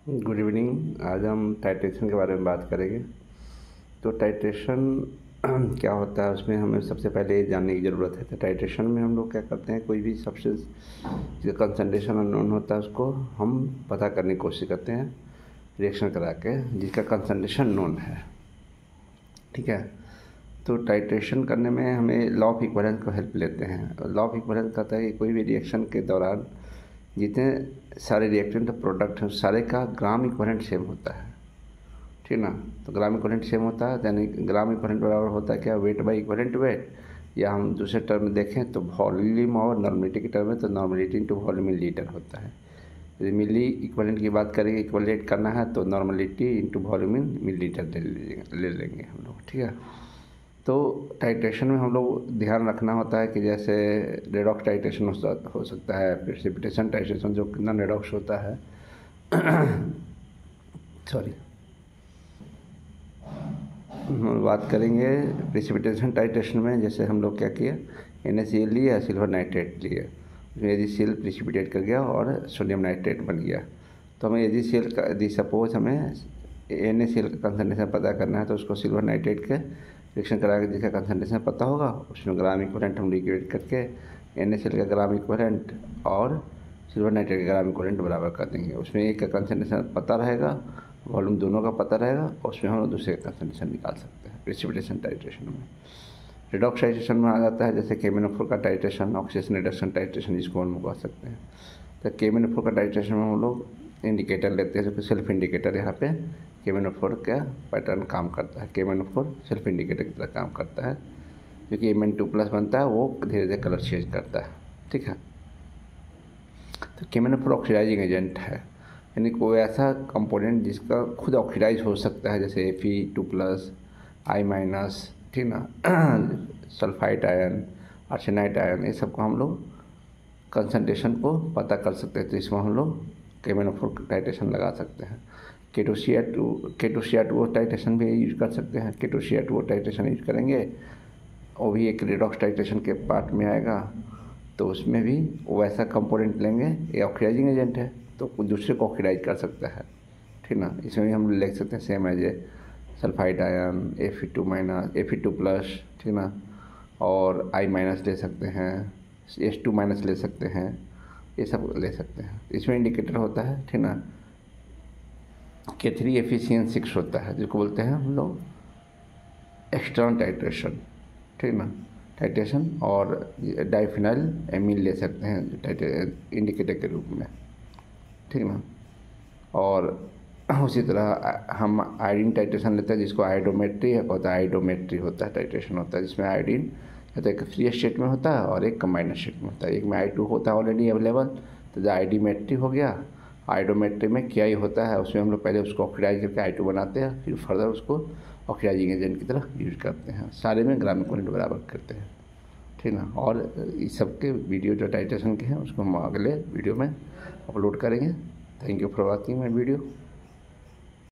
Good evening. आज हम titration के बारे में बात करेंगे। तो टाइट्रेशन क्या होता है, उसमें हमें सबसे पहले ये जानने की ज़रूरत है। तो टाइट्रेशन में हम लोग क्या करते हैं, कोई भी सब्सटेंस जिसका कंसंट्रेशन अननोन होता है उसको हम पता करने की कोशिश करते हैं रिएक्शन करा के, जिसका कंसंट्रेशन नोन है। ठीक है। तो टाइट्रेशन करने में हमें लॉ ऑफ इक्विवेलेंस को हेल्प लेते हैं। लॉ ऑफ इक्विवेलेंस कहता है कि कोई भी रिएक्शन के दौरान जितने सारे रिएक्टेंट प्रोडक्ट हैं सारे का ग्राम इक्विवेलेंट सेम होता है। ठीक ना। तो ग्राम इक्विवेलेंट सेम होता है, यानी ग्राम इक्विवेलेंट बराबर होता है क्या, वेट बाई इक्विवेलेंट वेट। या हम दूसरे टर्म में देखें तो वॉल्यूम और नॉर्मलिटी के टर्म में, तो normality into volume in litre होता है। यदि मिली इक्विवेलेंट की बात करेंगे, इक्विवेलेंट करना है तो नॉर्मलिटी इंटू वॉल्यूम इन मिलीलीटर ले लेंगे हम लोग। ठीक है। तो टाइट्रेशन में हम लोग ध्यान रखना होता है कि जैसे रेडॉक्स टाइट्रेशन हो सकता है, प्रेसिपिटेशन टाइट्रेशन जो नॉन रेडॉक्स होता है सॉरी, हम बात करेंगे प्रेसिपिटेशन टाइट्रेशन में। जैसे हम लोग क्या किया, NaCl लिया, सिल्वर नाइट्रेट लिया, उसमें NaCl प्रेसिपिटेट कर गया और सोडियम नाइट्रेट बन गया। तो हमें NaCl का, यदि सपोज हमें NaCl का कंसनट्रेशन पता करना है तो उसको सिल्वर नाइट्रेट के रिएक्शन करा के जिसका कंसनट्रेशन पता होगा उसमें ग्राम इक्विवेलेंट हम लिक्विड करके NaCl का ग्राम इक्विवेलेंट और सिल्वर नाइट्रेट का ग्राम इक्विवेलेंट बराबर कर देंगे। उसमें एक का कंसनट्रेशन पता रहेगा, वॉल्यूम दोनों का पता रहेगा, और उसमें हम लोग दूसरे का कंसनट्रेशन निकाल सकते हैं प्रेसिपिटेशन टाइट्रेशन में। रेडॉक्स टाइट्रेशन में आ जाता है जैसे KMnO4 का टाइट्रेशन, ऑक्सीडेशन रिडक्शन टाइट्रेशन जिसको हम लोग कह सकते हैं। तो KMnO4 का टाइट्रेशन में हम लोग इंडिकेटर लेते हैं, जो कि सेल्फ इंडिकेटर यहाँ पे KMnO4 का पैटर्न काम करता है। KMnO4 सेल्फ इंडिकेटर की तरह काम करता है, क्योंकि Mn2+ बनता है, वो धीरे धीरे कलर चेंज करता है। ठीक है। तो KMnO4 ऑक्सीडाइजिंग एजेंट है, यानी कोई ऐसा कंपोनेंट जिसका खुद ऑक्सीडाइज हो सकता है, जैसे Fe2+, I-, ठीक ना सल्फाइड आयन, आर्सेनाइड आयन, ये सबको हम लोग कंसंट्रेशन को पता कर सकते हैं। तो इसमें हम लोग KMnO4 टाइट्रेशन लगा सकते हैं। K2Cr2 टाइट्रेशन भी यूज कर सकते हैं। K2Cr2 टाइट्रेशन यूज करेंगे, वो भी एक रेडॉक्स टाइट्रेशन के पार्ट में आएगा। तो उसमें भी वैसा कंपोनेंट लेंगे, ये ऑक्सीडाइजिंग एजेंट है तो दूसरे को ऑक्सीडाइज कर सकता है। ठीक ना। इसमें भी हम लिख सकते हैं same as a sulphide ion, Fe2+, ठीक ना, और I- ले सकते हैं, H2- ले सकते हैं, ये सब ले सकते हैं। इसमें इंडिकेटर होता है, ठीक ना, K3FeCN6 होता है, जिसको बोलते हैं हम लोग एक्सटर्नल टाइट्रेशन। ठीक ना, टाइट्रेशन, और डाइफिनाइल एमीन ले सकते हैं इंडिकेटर के रूप में। ठीक ना। और उसी तरह हम आयोडीन टाइट्रेशन लेते हैं, जिसको आयोडोमेट्री होता है। आयोडोमेट्री होता है टाइट्रेशन होता है, जिसमें आयोडीन या तो एक फ्री स्टेट में होता है और एक कंबाइंड स्टेट में होता है। एक में I2 होता है ऑलरेडी अवेलेबल, तो जो आयोडीमेट्री हो गया। आयोडोमेट्री में क्या ही होता है, उसमें हम लोग पहले उसको ऑक्सीडाइज करके I2 बनाते हैं, फिर फर्दर उसको ऑक्सीडाइजिंग एजेंट की तरह यूज करते हैं। सारे में ग्राम इक्विवेलेंट बराबर करते हैं। ठीक ना। और इस सब के वीडियो जो टाइट्रेशन के हैं उसको हम अगले वीडियो में अपलोड करेंगे। Thank you for watching my video.